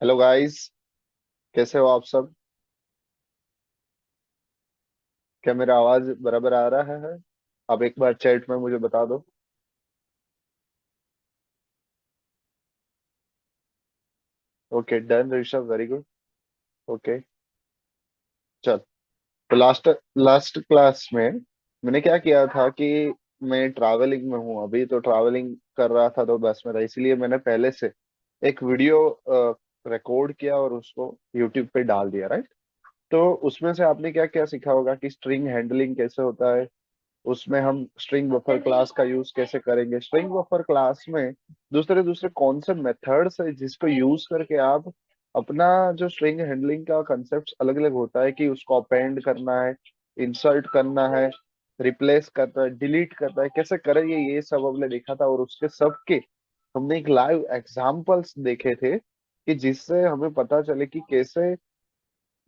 Hello guys. कैसे हो आप सब? क्या मेरा आवाज बराबर आ रहा है? आप एक बार चैट में मुझे बता दो। Okay, done Rishabh, very good. Okay, चल। तो लास्ट लास्ट क्लास में मैंने क्या किया था कि मैं ट्रैवलिंग में हूँ अभी, तो ट्रैवलिंग कर रहा था तो बस में था, इसलिए मैंने पहले से एक वीडियो रिकॉर्ड किया और उसको यूट्यूब पे डाल दिया, राइट। तो उसमें से आपने क्या क्या सीखा होगा कि स्ट्रिंग हैंडलिंग कैसे होता है, उसमें हम स्ट्रिंग बफर क्लास का यूज कैसे करेंगे, स्ट्रिंग बफर क्लास में दूसरे दूसरे कौन से मेथड्स है जिसको यूज करके आप अपना जो स्ट्रिंग हैंडलिंग का कंसेप्ट अलग अलग होता है कि उसको अपेंड करना है, इंसर्ट करना है, रिप्लेस करना है, डिलीट करना है, कैसे करेंगे, ये सब हमने देखा था। और उसके सब के हमने एक लाइव एग्जांपल्स देखे थे कि जिससे हमें पता चले कि कैसे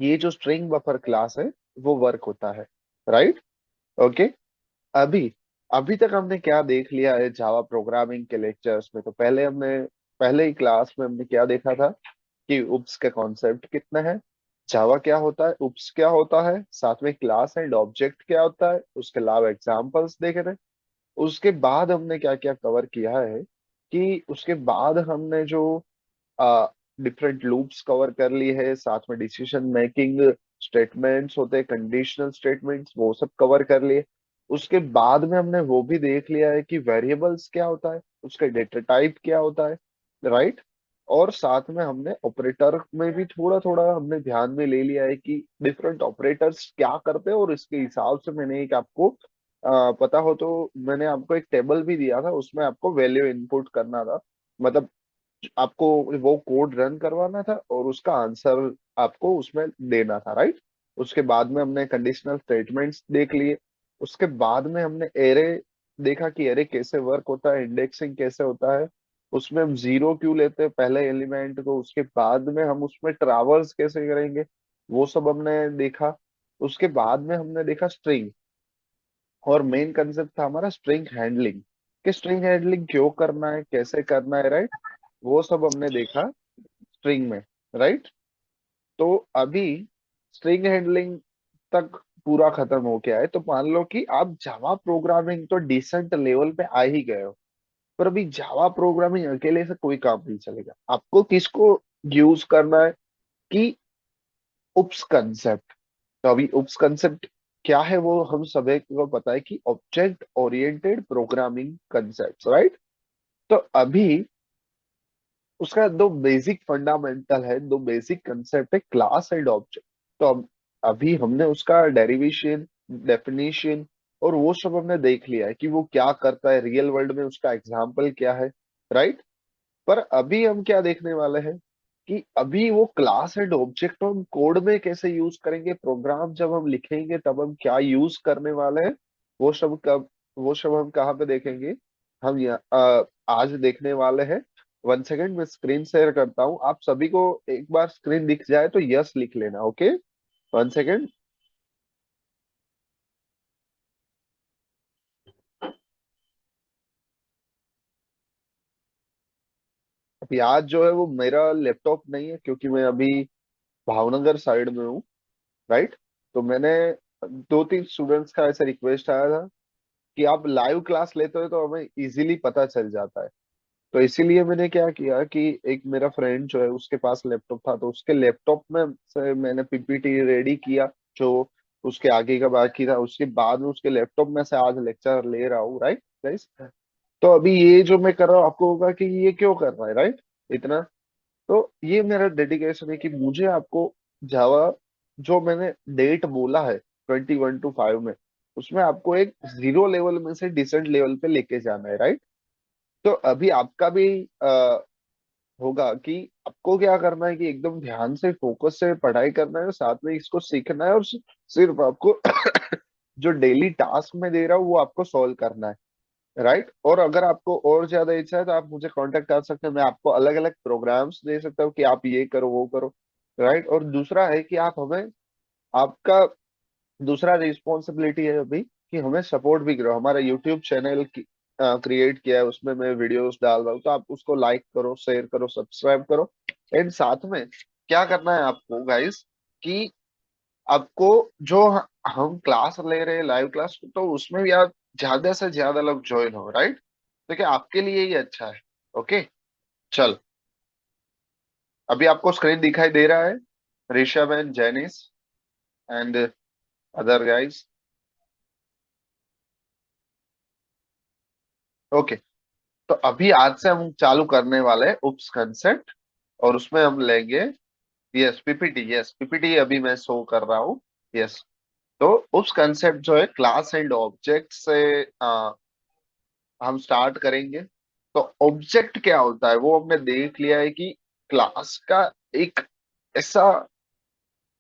ये जो स्ट्रिंग बफर क्लास है वो वर्क होता है, राइट। ओके। अभी अभी तक हमने क्या देख लिया है जावा प्रोग्रामिंग के लेक्चर्स में? तो पहले ही क्लास में हमने क्या देखा था कि उप्स का कॉन्सेप्ट कितना है, जावा क्या होता है, उप्स क्या होता है, साथ में क्लास एंड ऑब्जेक्ट क्या होता है, उसके अलावा एग्जांपल्स देखे थे। उसके बाद हमने क्या क्या कवर किया है कि उसके बाद हमने जो डिफरेंट लूप्स कवर कर ली है, साथ में डिसीजन मेकिंग स्टेटमेंट्स होते हैं, कंडीशनल स्टेटमेंट्स, वो सब कवर कर लिए। उसके बाद में हमने वो भी देख लिया है कि वेरिएबल्स क्या होता है, उसका डेटा टाइप क्या होता है, राइट। और साथ में हमने ऑपरेटर में भी थोड़ा थोड़ा हमने ध्यान में ले लिया है कि डिफरेंट ऑपरेटर्स क्या करते हैं, और इसके हिसाब से मैंने एक आपको पता हो तो मैंने आपको एक टेबल भी दिया था, उसमें आपको वैल्यू इनपुट करना था, मतलब आपको वो कोड रन करवाना था और उसका आंसर आपको उसमें देना था, राइट। उसके बाद में हमने कंडीशनल स्टेटमेंट्स देख लिए। उसके बाद में हमने एरे देखा कि एरे कैसे वर्क होता है, इंडेक्सिंग कैसे होता है, उसमें हम जीरो क्यों लेते हैं पहले एलिमेंट को, उसके बाद में हम उसमें ट्रावर्स कैसे करेंगे, वो सब हमने देखा। उसके बाद में हमने देखा स्ट्रिंग, और मेन कंसेप्ट था हमारा स्ट्रिंग हैंडलिंग, कि स्ट्रिंग हैंडलिंग क्यों करना है, कैसे करना है, राइट। वो सब हमने देखा स्ट्रिंग में, राइट। तो अभी स्ट्रिंग हैंडलिंग तक पूरा खत्म हो गया है, तो मान लो कि आप जावा प्रोग्रामिंग तो डिसेंट लेवल पे आ ही गए हो, पर अभी जावा प्रोग्रामिंग अकेले से कोई काम नहीं चलेगा। आपको किसको यूज करना है कि उप्स कंसेप्ट। तो अभी उप्स कंसेप्ट क्या है वो हम सभी को पता है कि object oriented programming concept, right. तो अभी उसका दो बेसिक फंडामेंटल है, दो बेसिक कंसेप्ट है, क्लास एंड ऑब्जेक्ट। तो अभी हमने उसका डेरिवेशन, डेफिनेशन और वो सब हमने देख लिया है कि वो क्या करता है रियल वर्ल्ड में, उसका एग्जाम्पल क्या है, राइट। पर अभी हम क्या देखने वाले हैं कि अभी वो क्लास एंड ऑब्जेक्ट हम कोड में कैसे यूज करेंगे, प्रोग्राम जब हम लिखेंगे तब हम क्या यूज करने वाले हैं, वो सब कब, वो सब हम कहाँ पे देखेंगे, हम आज देखने वाले हैं। वन सेकेंड, मैं स्क्रीन शेयर करता हूँ, आप सभी को एक बार स्क्रीन दिख जाए तो यस लिख लेना, ओके। One second. अभी आज जो है वो मेरा लैपटॉप नहीं है क्योंकि मैं अभी भावनगर साइड में हूँ, राइट। तो मैंने दो तीन स्टूडेंट्स का ऐसा रिक्वेस्ट आया था कि आप लाइव क्लास लेते हो तो हमें इजीली पता चल जाता है। तो इसीलिए मैंने क्या किया कि एक मेरा फ्रेंड जो है उसके पास लैपटॉप था, तो उसके लैपटॉप में से मैंने पीपीटी रेडी किया, जो उसके आगे का बाकी था, उसके बाद में उसके लैपटॉप में से आज लेक्चर ले रहा हूँ, राइट गाइस। तो अभी ये जो मैं कर रहा हूँ आपको होगा कि ये क्यों कर रहा है, राइट, इतना। तो ये मेरा डेडिकेशन है कि मुझे आपको जावा, जो मैंने डेट बोला है 21 to 5 में, उसमें आपको एक जीरो लेवल में से डिसेंट लेवल पे लेके जाना है, राइट। तो अभी आपका भी होगा कि आपको क्या करना है कि एकदम ध्यान से फोकस से पढ़ाई करना है, साथ में इसको सीखना है, और सिर्फ आपको जो डेली टास्क में दे रहा हूँ वो आपको सॉल्व करना है, राइट। और अगर आपको और ज्यादा इच्छा है तो आप मुझे कांटेक्ट कर सकते हैं, मैं आपको अलग अलग प्रोग्राम्स दे सकता हूँ कि आप ये करो वो करो, राइट। और दूसरा है कि आप हमें, आपका दूसरा रिस्पॉन्सिबिलिटी है अभी कि हमें सपोर्ट भी करो। हमारा यूट्यूब चैनल क्रिएट किया है, उसमें मैं वीडियोस डाल रहा हूँ, तो आप उसको लाइक करो, शेयर करो, सब्सक्राइब करो, एंड साथ में क्या करना है आपको गाइस, कि आपको जो हम क्लास ले रहे हैं लाइव क्लास, तो उसमें भी आप ज्यादा से ज्यादा लोग ज्वाइन हो, राइट? तो क्या आपके लिए ही अच्छा है। ओके, चल। अभी आपको स्क्रीन दिखाई दे रहा है, Rishabh and Janice and other guys. Okay, तो अभी आज से हम चालू करने वाले हैं उप्स कंसेप्ट, और उसमें हम लेंगे, यस पीपीटी, यस पीपीटी अभी मैं शो कर रहा हूँ। यस, तो उप्स कंसेप्ट जो है क्लास एंड ऑब्जेक्ट से हम स्टार्ट करेंगे। तो ऑब्जेक्ट क्या होता है वो हमने देख लिया है कि क्लास का एक ऐसा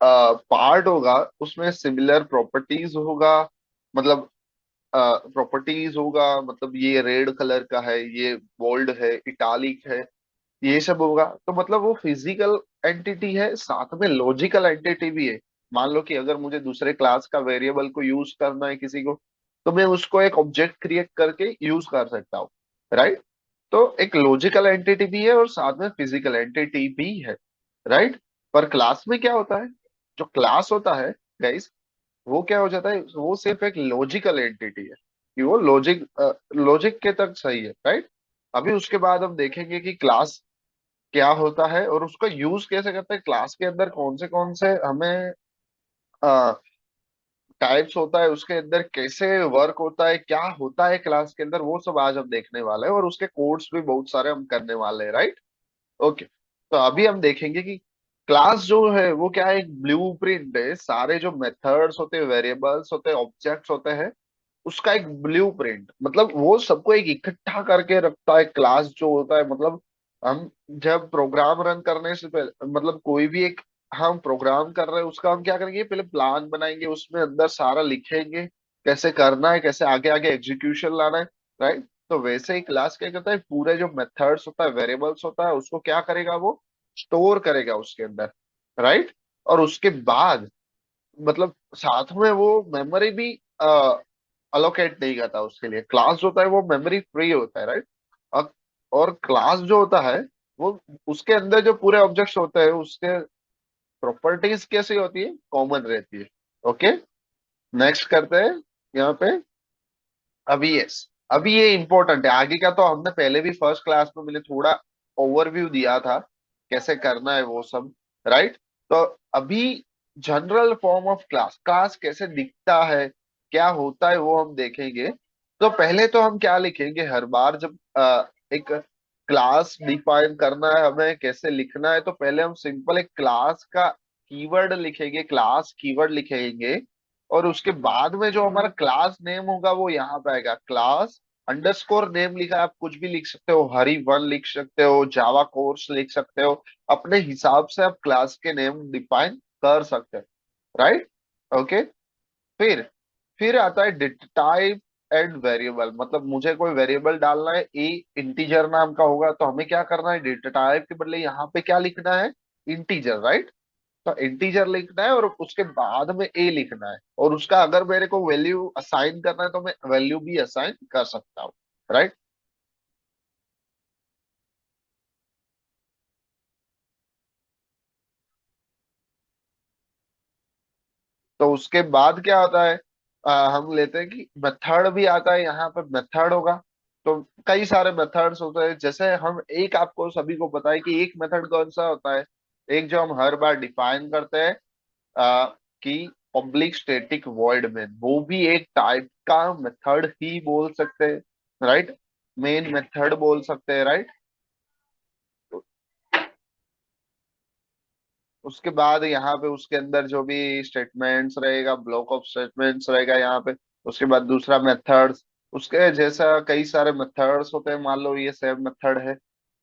पार्ट होगा, उसमें सिमिलर प्रॉपर्टीज होगा, मतलब प्रॉपर्टीज होगा, मतलब ये रेड कलर का है, ये बोल्ड है, इटालिक है, ये सब होगा। तो मतलब वो फिजिकल एंटिटी है, साथ में लॉजिकल एंटिटी भी है। मान लो कि अगर मुझे दूसरे क्लास का वेरिएबल को यूज करना है किसी को, तो मैं उसको एक ऑब्जेक्ट क्रिएट करके यूज कर सकता हूँ, राइट? तो एक लॉजिकल एंटिटी भी है और साथ में फिजिकल एंटिटी भी है, राइट? पर क्लास में क्या होता है, जो क्लास होता है गाइस, वो क्या हो जाता है, वो सिर्फ एक लॉजिकल एंटिटी है, कि वो लॉजिक के तक सही है, राइट? अभी उसके बाद हम देखेंगे कि क्लास क्या होता है और उसका यूज कैसे करते हैं, क्लास के अंदर कौन से हमें टाइप्स होता है, उसके अंदर कैसे वर्क होता है, क्या होता है क्लास के अंदर, वो सब आज हम देखने वाले हैं, और उसके कोड्स भी बहुत सारे हम करने वाले हैं, राइट? ओके, तो अभी हम देखेंगे कि क्लास जो है वो क्या है, एक ब्लूप्रिंट है, सारे जो मेथड्स होते हैं, वेरिएबल्स होते हैं, ऑब्जेक्ट्स होते हैं, उसका एक ब्लूप्रिंट, मतलब वो सबको एक इकट्ठा करके रखता है क्लास जो होता है। मतलब हम जब प्रोग्राम रन करने से पहले, मतलब कोई भी एक हम प्रोग्राम कर रहे हैं, उसका हम क्या करेंगे, पहले प्लान बनाएंगे, उसमें अंदर सारा लिखेंगे, कैसे करना है, कैसे आगे आगे एग्जीक्यूशन लाना है, राइट? तो वैसे ही क्लास क्या करता है, पूरे जो मेथड्स होता है, वेरिएबल्स होता है, उसको क्या करेगा, वो स्टोर करेगा उसके अंदर, राइट? और उसके बाद मतलब साथ में वो मेमोरी भी अलोकेट नहीं करता उसके लिए। क्लास जो होता है वो मेमोरी फ्री होता है, राइट? और, और क्लास जो होता है वो, उसके अंदर जो पूरे ऑब्जेक्ट्स होते हैं उसके प्रॉपर्टीज कैसी होती है, कॉमन रहती है। ओके, नेक्स्ट करते हैं यहाँ पे। अभी यस, अभी ये इंपॉर्टेंट है, आगे का तो हमने पहले भी फर्स्ट क्लास में मैंने थोड़ा ओवरव्यू दिया था कैसे करना है वो सब, राइट? तो अभी general form of class, class कैसे दिखता है, क्या होता है, वो हम देखेंगे। तो पहले तो हम क्या लिखेंगे, हर बार जब एक क्लास डिफाइन करना है हमें, कैसे लिखना है, तो पहले हम सिंपल एक क्लास का कीवर्ड लिखेंगे, क्लास कीवर्ड लिखेंगे, और उसके बाद में जो हमारा क्लास नेम होगा वो यहाँ पे आएगा, क्लास अंडरस्कोर नेम लिखा है, आप कुछ भी लिख सकते हो, हरी वन लिख सकते हो, जावा कोर्स लिख सकते हो, अपने हिसाब से आप क्लास के नेम डिफाइन कर सकते हो, राइट? ओके, फिर फिर आता है डेटा टाइप एंड वेरिएबल। मतलब मुझे कोई वेरिएबल डालना है, ए इंटीजर नाम का होगा, तो हमें क्या करना है, डेटा टाइप के बदले यहाँ पे क्या लिखना है, इंटीजर, राइट? तो इंटीजर लिखना है और उसके बाद में ए लिखना है, और उसका अगर मेरे को वैल्यू असाइन करना है तो मैं वैल्यू भी असाइन कर सकता हूँ, राइट? तो उसके बाद क्या होता है, हम लेते हैं कि मेथड भी आता है, यहाँ पे मेथड होगा। तो कई सारे मेथड्स होते हैं, जैसे हम एक, आपको सभी को पता है कि एक मेथड कौन सा होता है, एक जो हम हर बार डिफाइन करते हैं, कि पब्लिक स्टैटिक वॉइड मेन, वो भी एक टाइप का मेथड ही बोल सकते हैं, राइट? मेन मेथड बोल सकते हैं, राइट? उसके बाद यहाँ पे उसके अंदर जो भी स्टेटमेंट्स रहेगा, ब्लॉक ऑफ स्टेटमेंट्स रहेगा यहाँ पे। उसके बाद दूसरा मेथड्स, उसके जैसा कई सारे मेथड्स होते हैं, मान लो ये सेम मेथड है,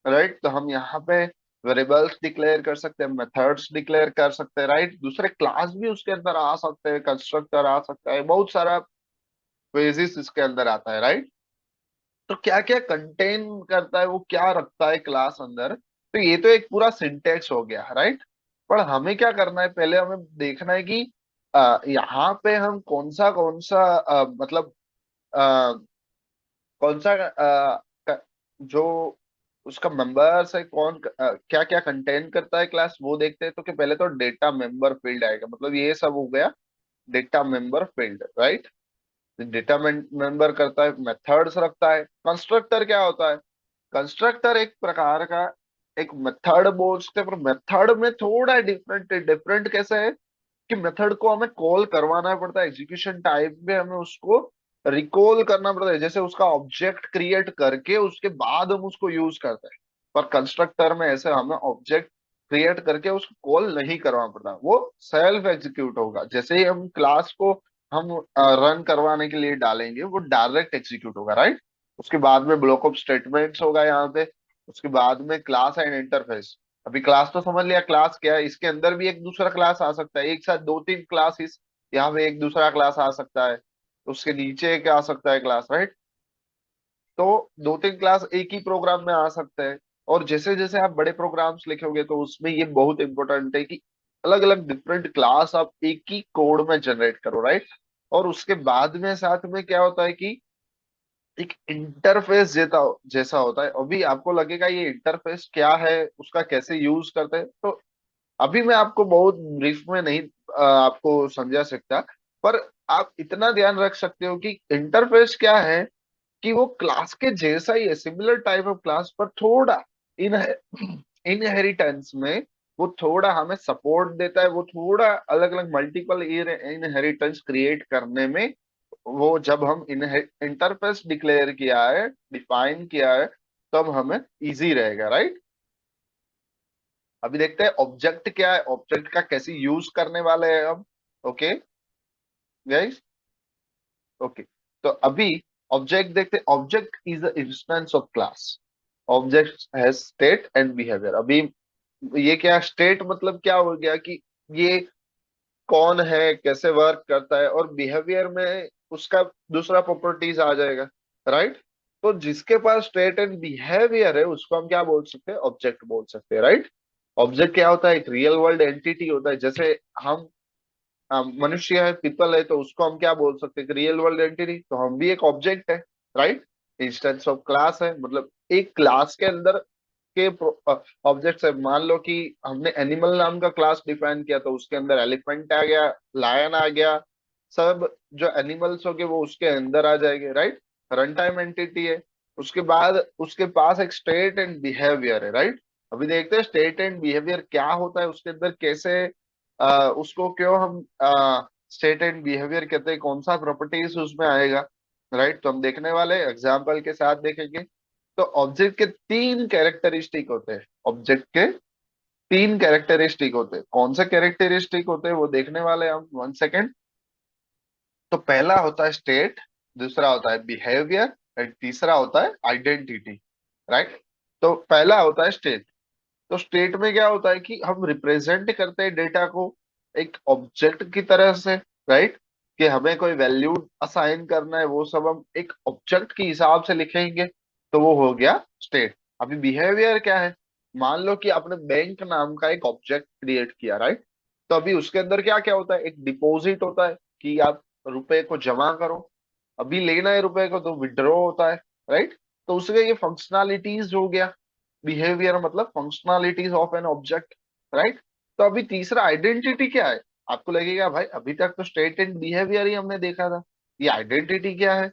राइट? तो हम यहाँ पे वेरिएबल्स डिक्लेयर कर सकते हैं, मेथड्स डिक्लेयर कर सकते हैं, राइट? दूसरे क्लास भी उसके अंदर आ सकते हैं, कंस्ट्रक्टर आ सकता है, बहुत सारा फेजिस इसके अंदर आता है, राइट? तो क्या क्या कंटेन करता है, वो क्या रखता है क्लास अंदर, तो ये तो एक पूरा सिंटेक्स हो गया, राइट? पर हमें क्या करना है, पहले हमें देखना है कि यहाँ पे हम कौन सा मतलब अ, कौन सा जो उसका मेंबर्स है कौन, क्या क्या कंटेन करता है क्लास, वो देखते हैं। तो कि पहले तो डेटा मेंबर फील्ड आएगा, मतलब ये सब हो गया data member field, right. Data member करता है, मेथड्स रखता है। कंस्ट्रक्टर क्या होता है? कंस्ट्रक्टर एक प्रकार का एक मेथड बोलते हैं, पर मेथड में थोड़ा डिफरेंट है। डिफरेंट कैसे है कि मेथड को हमें कॉल करवाना पड़ता है, एग्जीक्यूशन टाइप में हमें उसको रिकॉल करना पड़ता है, जैसे उसका ऑब्जेक्ट क्रिएट करके उसके बाद हम उसको यूज करते हैं। पर कंस्ट्रक्टर में ऐसे हमें ऑब्जेक्ट क्रिएट करके उसको कॉल नहीं करना पड़ता, वो सेल्फ एग्जीक्यूट होगा। जैसे ही हम क्लास को हम रन करवाने के लिए डालेंगे, वो डायरेक्ट एग्जीक्यूट होगा, राइट। उसके बाद में ब्लॉक ऑफ स्टेटमेंट्स होगा यहाँ पे। उसके बाद में क्लास एंड इंटरफेस। अभी क्लास तो समझ लिया, क्लास क्या है। इसके अंदर भी एक दूसरा क्लास आ सकता है, एक साथ दो तीन क्लासेस, यहाँ पे एक दूसरा क्लास आ सकता है। उसके नीचे एक आ सकता है क्लास, राइट। तो दो तीन क्लास एक ही प्रोग्राम में आ सकते हैं। और जैसे जैसे आप बड़े प्रोग्राम्स लिखोगे तो उसमें ये बहुत इंपॉर्टेंट है कि अलग अलग डिफरेंट क्लास आप एक ही कोड में जनरेट करो, राइट। और उसके बाद में साथ में क्या होता है कि एक इंटरफेस जैसा जैसा होता है। अभी आपको लगेगा ये इंटरफेस क्या है, उसका कैसे यूज करते हैं, तो अभी मैं आपको बहुत ब्रीफ में नहीं आपको समझा सकता। पर आप इतना ध्यान रख सकते हो कि इंटरफेस क्या है, कि वो क्लास के जैसा ही है, सिमिलर टाइप ऑफ क्लास, पर थोड़ा इन इनहेरिटेंस में वो थोड़ा हमें सपोर्ट देता है। वो थोड़ा अलग अलग मल्टीपल इनहेरिटेंस क्रिएट करने में, वो जब हम इंटरफेस डिक्लेयर किया है, डिफाइन किया है, तब हमें इजी रहेगा, राइट। अभी देखते हैं ऑब्जेक्ट क्या है, ऑब्जेक्ट का कैसे यूज करने वाले हैं हम। Okay guys, okay. तो अभी ऑब्जेक्ट देखते हैं। Object is the instance of class. Object has state and behaviour. अभी ये क्या स्टेट मतलब क्या हो गया कि ये कौन है, कैसे वर्क करता है, और बिहेवियर में उसका दूसरा प्रॉपर्टीज आ जाएगा, राइट। तो जिसके पास स्टेट एंड बिहेवियर है उसको हम क्या बोल सकते हैं, ऑब्जेक्ट बोल सकते हैं, राइट। ऑब्जेक्ट क्या होता है, एक रियल वर्ल्ड एंटिटी होता है। जैसे हम मनुष्य है, पीपल है, तो उसको हम क्या बोल सकते हैं, रियल वर्ल्ड एंटिटी। तो हम भी एक ऑब्जेक्ट है, राइट। इंस्टेंस ऑफ क्लास है, मतलब एक क्लास के अंदर के ऑब्जेक्ट्स है। मान लो कि हमने एनिमल नाम का क्लास डिफाइन किया, तो उसके अंदर एलिफेंट आ गया, लायन आ गया, सब जो एनिमल्स हो गए वो उसके अंदर आ जाएंगे, राइट। रन टाइम एंटिटी है। उसके बाद उसके पास एक स्टेट एंड बिहेवियर है, राइट। अभी देखते हैं स्टेट एंड बिहेवियर क्या होता है उसके अंदर, कैसे उसको क्यों हम स्टेट एंड बिहेवियर कहते हैं, कौन सा प्रॉपर्टीज उसमें आएगा, राइट। तो हम देखने वाले एग्जाम्पल के साथ देखेंगे। तो ऑब्जेक्ट के तीन कैरेक्टरिस्टिक होते हैं। ऑब्जेक्ट के तीन कैरेक्टरिस्टिक होते हैं। कौन से कैरेक्टरिस्टिक होते हैं वो देखने वाले हैं हम, 1 सेकेंड। तो पहला होता है स्टेट, दूसरा होता है बिहेवियर, और तीसरा होता है आइडेंटिटी, राइट। तो पहला होता है स्टेट। तो स्टेट में क्या होता है कि हम रिप्रेजेंट करते हैं डेटा को एक ऑब्जेक्ट की तरह से, राइट। कि हमें कोई वैल्यू असाइन करना है, वो सब हम एक ऑब्जेक्ट के हिसाब से लिखेंगे, तो वो हो गया स्टेट। अभी बिहेवियर क्या है, मान लो कि आपने बैंक नाम का एक ऑब्जेक्ट क्रिएट किया, राइट। तो अभी उसके अंदर क्या क्या होता है, एक डिपॉजिट होता है कि आप रुपए को जमा करो, अभी लेना है रुपए को तो विड्रॉ होता है, राइट। तो उसके ये फंक्शनैलिटीज हो गया। बिहेवियर मतलब functionalities of an object, right. तो अभी तीसरा आइडेंटिटी क्या है। आपको लगेगा भाई अभी तक तो स्टेट एंड बिहेवियर ही हमने देखा था, ये आइडेंटिटी क्या है।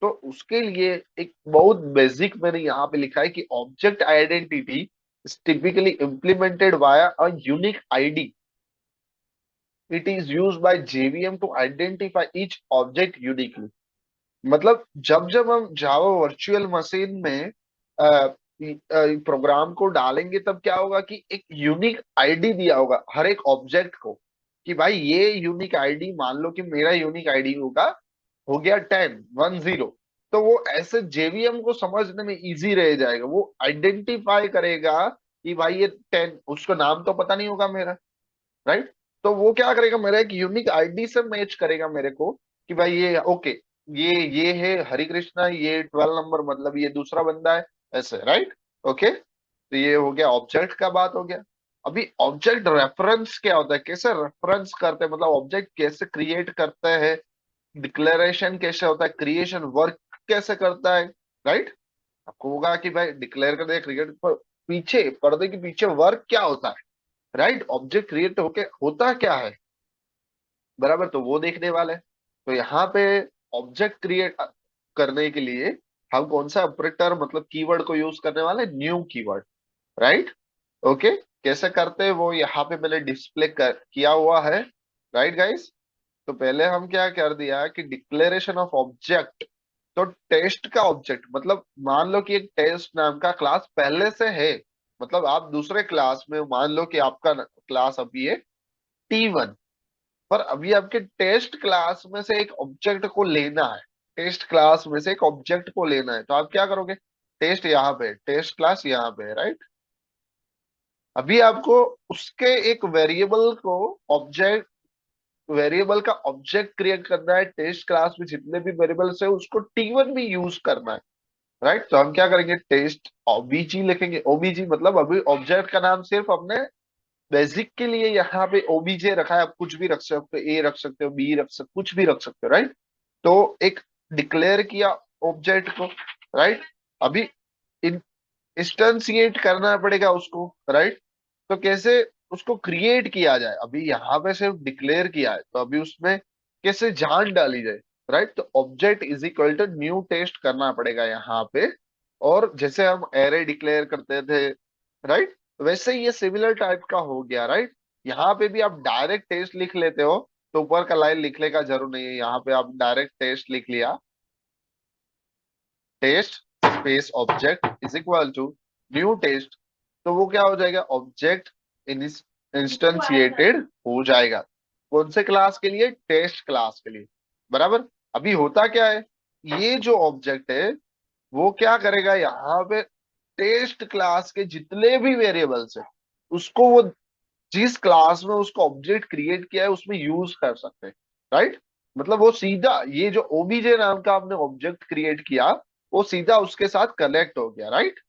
तो उसके लिए एक बहुत बेसिक मैंने यहाँ पे लिखा है कि object identity is typically implemented via a unique ID. It is use by JVM to identify each object uniquely. मतलब जब जब हम जावा वर्चुअल मशीन में प्रोग्राम को डालेंगे, तब क्या होगा कि एक यूनिक आईडी दिया होगा हर एक ऑब्जेक्ट को, कि भाई ये यूनिक आईडी, मान लो कि मेरा यूनिक आईडी होगा, हो गया 10 10। तो वो ऐसे जेवीएम को समझने में इजी रह जाएगा, वो आइडेंटिफाई करेगा कि भाई ये 10, उसको नाम तो पता नहीं होगा मेरा, राइट। तो वो क्या करेगा, मेरा एक यूनिक आईडी से मैच करेगा मेरे को, कि भाई ये ओके, ये है हरि कृष्णा, ये 12 नंबर, मतलब ये दूसरा बंदा है, ऐसे, राइट। ओके, तो ये हो गया ऑब्जेक्ट का बात हो गया। अभी ऑब्जेक्ट रेफरेंस क्या होता है, कैसे रेफरेंस करते हैं, मतलब ऑब्जेक्ट कैसे क्रिएट करते हैं, डिक्लेरेशन कैसे होता है, क्रिएशन वर्क कैसे करता है, राइट। आपको होगा कि भाई डिक्लेयर कर दिया क्रिएट, पर पीछे पर्दे के पीछे वर्क क्या होता है, राइट? ऑब्जेक्ट क्रिएट होके होता क्या है, बराबर, तो वो देखने वाले हैं। तो यहाँ पे ऑब्जेक्ट क्रिएट करने के लिए हम कौन सा ऑपरेटर मतलब कीवर्ड को यूज करने वाले, न्यू कीवर्ड, राइट? ओके, कैसे करते हैं वो यहाँ पे मैंने डिस्प्ले कर किया हुआ है, राइट गाइस? तो पहले हम क्या कर दिया कि डिक्लेरेशन ऑफ ऑब्जेक्ट, तो टेस्ट का ऑब्जेक्ट मतलब मान लो कि एक टेस्ट नाम का क्लास पहले से है, मतलब आप दूसरे क्लास में मान लो कि आपका क्लास अभी है T1, पर अभी आपके टेस्ट क्लास में से एक ऑब्जेक्ट को लेना है, टेस्ट क्लास में से एक ऑब्जेक्ट को लेना है, तो आप क्या करोगे, टेस्ट यहाँ पे, टेस्ट क्लास यहाँ पे, राइट? अभी आपको उसके एक वेरिएबल को ऑब्जेक्ट, वेरिएबल का ऑब्जेक्ट क्रिएट करना है, टेस्ट क्लास में जितने भी वेरिएबल्स है उसको T1 में यूज करना है, राइट? तो हम क्या करेंगे, टेस्ट ओबीजी लिखेंगे, ओबीजी मतलब अभी ऑब्जेक्ट का नाम सिर्फ हमने बेसिक के लिए यहाँ पे ओबीजे रखा है, आप कुछ भी रख सकते हो, ए रख सकते हो, बी रख सकते हो, कुछ भी रख सकते हो, राइट? तो एक डिक्लेयर किया ऑब्जेक्ट को, राइट? अभी इंस्टेंशिएट करना पड़ेगा उसको, राइट? तो कैसे उसको क्रिएट किया जाए, अभी यहाँ पे सिर्फ डिक्लेयर किया है, तो अभी उसमें कैसे जान डाली जाए, राइट? तो object is equal to new test करना पड़ेगा यहाँ पे, और जैसे हम एरे डिक्लेयर करते थे, राइट, वैसे ही ये सिमिलर टाइप का हो गया, राइट? यहाँ पे भी आप डायरेक्ट टेस्ट लिख लेते हो, तो ऊपर का लाइन लिखने का जरूर नहीं है, यहाँ पे आप डायरेक्ट टेस्ट लिख लिया, test space object is equal to new test, तो वो क्या हो जाएगा, ऑब्जेक्ट इंस्टेंशिएटेड हो जाएगा, कौन से क्लास के लिए, टेस्ट क्लास के लिए, बराबर? अभी होता क्या है, ये जो ऑब्जेक्ट है वो क्या करेगा, यहाँ पे टेस्ट क्लास के जितने भी वेरिएबल्स है उसको वो जिस क्लास में उसको ऑब्जेक्ट क्रिएट किया है उसमें यूज कर सकते हैं, राइट? मतलब वो सीधा ये जो ओबीजे नाम का आपने ऑब्जेक्ट क्रिएट किया वो सीधा उसके साथ कनेक्ट हो गया, राइट?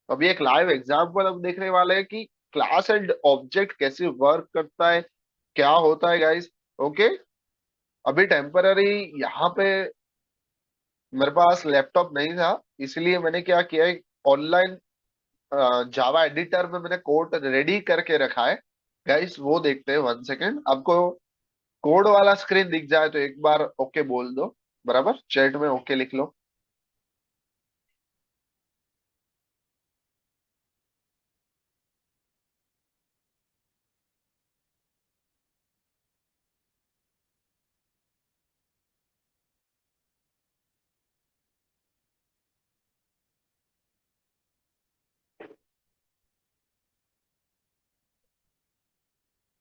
अभी एक लाइव एग्जांपल हम देखने वाले हैं कि क्लास एंड ऑब्जेक्ट कैसे वर्क करता है, क्या होता है गाइस, ओके? अभी टेम्पररी यहाँ पे मेरे पास लैपटॉप नहीं था, इसलिए मैंने क्या किया है, ऑनलाइन जावा एडिटर में मैंने कोड रेडी करके रखा है, गाइस वो देखते हैं, 1 सेकेंड, आपको कोड वाला स्क्रीन दिख जाए तो एक बार ओके बोल दो, बराबर, चैट में ओके लिख लो।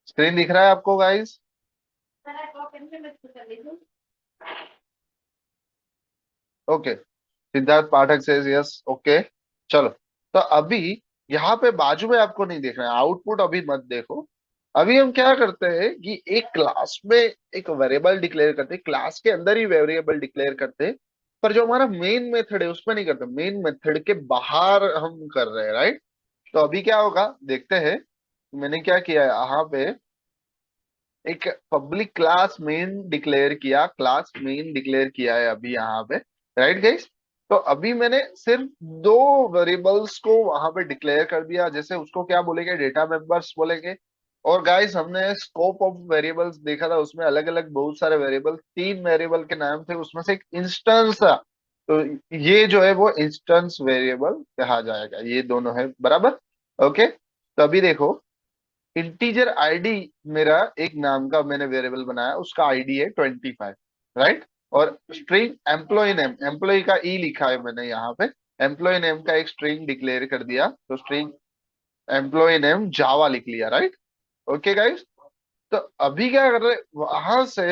स्क्रीन दिख रहा है आपको गाइस? ओके, सिद्धार्थ पाठक से यस, ओके। चलो, तो अभी यहाँ पे बाजू में आपको नहीं देख रहा है, आउटपुट अभी मत देखो। अभी हम क्या करते हैं कि एक क्लास में एक वेरिएबल डिक्लेयर करते हैं, क्लास के अंदर ही वेरिएबल डिक्लेयर करते हैं, पर जो हमारा मेन मेथड है उसमें नहीं करते, मेन मेथड के बाहर हम कर रहे हैं, राइट? तो अभी क्या होगा देखते हैं, मैंने क्या किया है यहाँ पे, एक पब्लिक क्लास मेन डिक्लेयर किया, क्लास मेन डिक्लेयर किया है अभी यहाँ पे, राइट गाइस? तो अभी मैंने सिर्फ दो वेरिएबल्स को वहां पे डिक्लेयर कर दिया, जैसे उसको क्या बोलेंगे, डेटा मेंबर्स बोलेंगे। और गाइस हमने स्कोप ऑफ वेरिएबल्स देखा था, उसमें अलग अलग बहुत सारे वेरिएबल, 3 वेरिएबल के नाम थे, उसमें से एक इंस्टेंस था, तो ये जो है वो इंस्टेंस वेरिएबल कहा जाएगा, ये दोनों है, बराबर? ओके, तो अभी देखो, इंटीजर आईडी, मेरा एक नाम का मैंने वेरिएबल बनाया, उसका आईडी है 25, राइट? और स्ट्रिंग एम्प्लॉय नेम, एम्प्लॉय का ई लिखा है मैंने यहाँ पे, एम्प्लॉय नेम का एक स्ट्रिंग डिक्लेयर कर दिया, तो स्ट्रिंग एम्प्लॉय नेम जावा लिख लिया, राइट? ओके गाइस, तो अभी क्या कर रहे, वहां से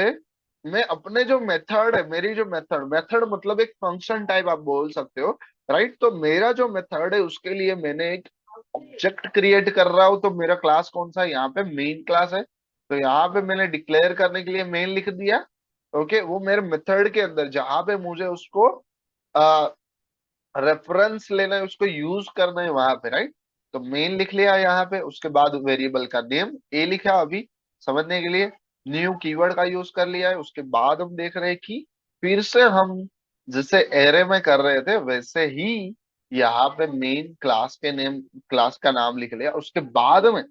मैं अपने जो मेथड है, मेरी जो मेथड, मेथड मतलब एक फंक्शन टाइप आप बोल सकते हो, राइट? तो मेरा जो मेथड है उसके लिए मैंने एक ऑब्जेक्ट क्रिएट कर रहा हूँ, तो मेरा क्लास कौन सा है, यहाँ पे मेन क्लास है, तो यहाँ पे मैंने डिक्लेयर करने के लिए मेन लिख दिया। ओके, वो मेरे मेथड के अंदर जहां पे मुझे उसको रेफरेंस लेना है, उसको यूज करना है वहां पे, राइट? तो मेन लिख लिया यहाँ पे, उसके बाद वेरिएबल का नेम ए लिखा, अभी समझने के लिए न्यू कीवर्ड का यूज कर लिया है, उसके बाद हम देख रहे हैं कि फिर से हम जैसे एरे में कर रहे थे वैसे ही यहाँ पे मेन क्लास के नेम, क्लास का नाम लिख लिया, उसके बाद में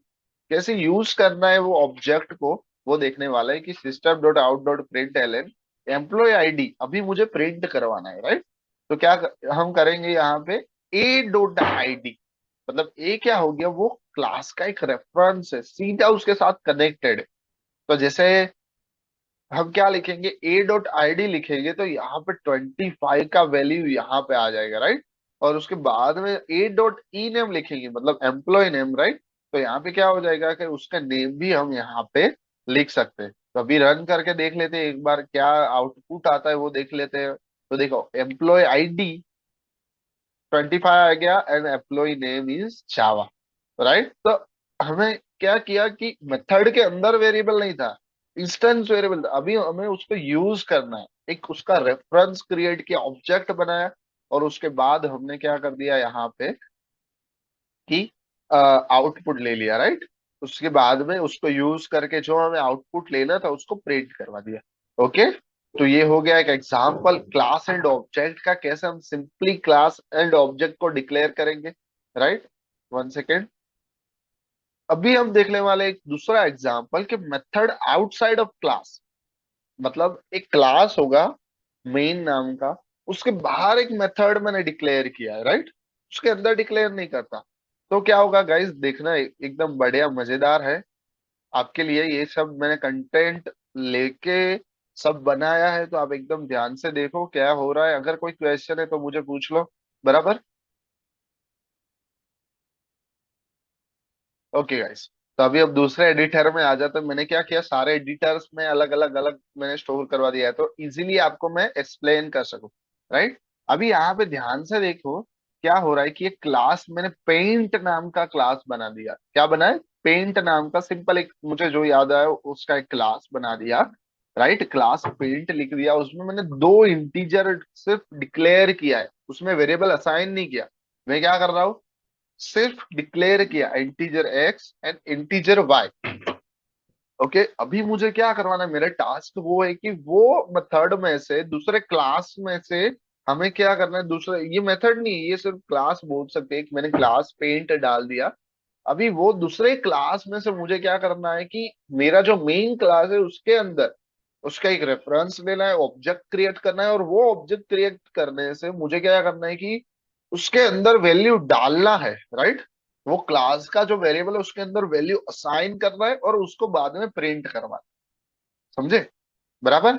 कैसे यूज करना है वो ऑब्जेक्ट को, वो देखने वाला है कि system dot out dot print l n employ ID अभी मुझे प्रिंट करवाना है, राइट। तो क्या हम करेंगे यहाँ पे, ए डॉट आईडी, मतलब ए क्या हो गया, वो क्लास का एक रेफरेंस है, सीधा उसके साथ कनेक्टेड है। तो जैसे हम क्या लिखेंगे, ए डॉट आई डी लिखेंगे तो यहाँ पे 25 का वैल्यू यहाँ पे आ जाएगा, राइट। और उसके बाद में ए डॉट ई नेम लिखेंगे, मतलब एम्प्लॉय नेम, राइट। तो यहाँ पे क्या हो जाएगा कि उसका नेम भी हम यहाँ पे लिख सकते हैं। तो अभी रन करके देख लेते हैं एक बार क्या आउटपुट आता है, वो देख लेते हैं। तो देखो, एम्प्लॉय आई डी 25 आ गया and employ name is Java, right. तो हमें क्या किया कि मेथड के अंदर वेरिएबल नहीं था, इंस्टेंस वेरिएबल था। अभी हमें उसको यूज करना है, एक उसका रेफरेंस क्रिएट किया, ऑब्जेक्ट बनाया, और उसके बाद हमने क्या कर दिया यहाँ पे कि आउटपुट ले लिया, राइट। उसके बाद में उसको यूज करके जो हमें आउटपुट लेना था उसको प्रिंट करवा दिया। ओके। तो ये हो गया एक एग्जांपल क्लास एंड ऑब्जेक्ट का, कैसे हम सिंपली क्लास एंड ऑब्जेक्ट को डिक्लेयर करेंगे, राइट। One second. अभी हम देखने वाले एक दूसरा एग्जांपल कि मेथड आउटसाइड ऑफ क्लास, मतलब एक क्लास होगा मेन नाम का, उसके बाहर एक मेथड मैंने डिक्लेयर किया है, राइट। उसके अंदर डिक्लेयर नहीं करता। तो क्या होगा गाइस, देखना एकदम बढ़िया मजेदार है आपके लिए, ये सब मैंने कंटेंट लेके सब बनाया है, तो आप एकदम ध्यान से देखो क्या हो रहा है। अगर कोई क्वेश्चन है तो मुझे पूछ लो, बराबर। Okay guys. तो अभी अब दूसरे एडिटर में आ जाते हैं। मैंने क्या किया, सारे एडिटर्स में अलग अलग अलग मैंने स्टोर करवा दिया है, तो इजीली आपको मैं एक्सप्लेन कर सकूं, राइट। अभी यहाँ पे ध्यान से देखो क्या हो रहा है कि एक क्लास मैंने पेंट नाम का क्लास बना दिया। क्या बना है, पेंट नाम का सिंपल एक, मुझे जो याद आया उसका एक क्लास बना दिया, राइट। क्लास पेंट लिख दिया, उसमें मैंने दो इंटीजर सिर्फ डिक्लेयर किया है, उसमें वेरिएबल असाइन नहीं किया। मैं क्या कर रहा हूँ, सिर्फ डिक्लेयर किया integer x and integer y. Okay. अभी मुझे क्या करवाना है, मेरा टास्क वो है कि वो मेथड में से, दूसरे क्लास में से हमें क्या करना है, दूसरे, ये मेथड नहीं है, ये सिर्फ क्लास बोल सकते हैं कि मैंने क्लास पेंट डाल दिया। अभी वो दूसरे क्लास में से मुझे क्या करना है कि मेरा जो मेन क्लास है उसके अंदर उसका एक रेफरेंस लेना है, ऑब्जेक्ट क्रिएट करना है, और वो ऑब्जेक्ट क्रिएट करने से मुझे क्या करना है कि उसके अंदर वैल्यू डालना है, राइट। वो क्लास का जो वेरिएबल है उसके अंदर वैल्यू असाइन करना है और उसको बाद में प्रिंट करना है। समझे, बराबर।